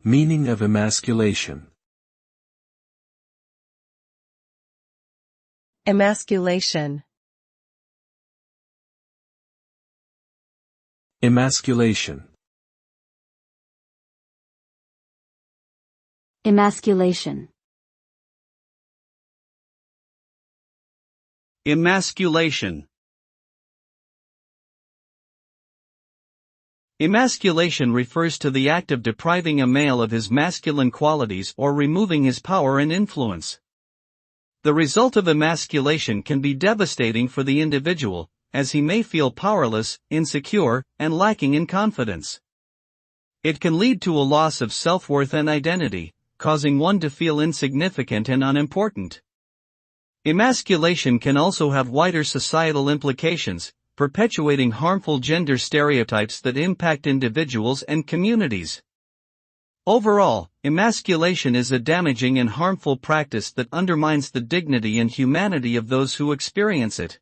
Meaning of emasculation. Emasculation. Emasculation. Emasculation. Emasculation. Emasculation refers to the act of depriving a male of his masculine qualities or removing his power and influence. The result of emasculation can be devastating for the individual, as he may feel powerless, insecure, and lacking in confidence. It can lead to a loss of self-worth and identity, causing one to feel insignificant and unimportant. Emasculation can also have wider societal implications, perpetuating harmful gender stereotypes that impact individuals and communities. Overall, emasculation is a damaging and harmful practice that undermines the dignity and humanity of those who experience it.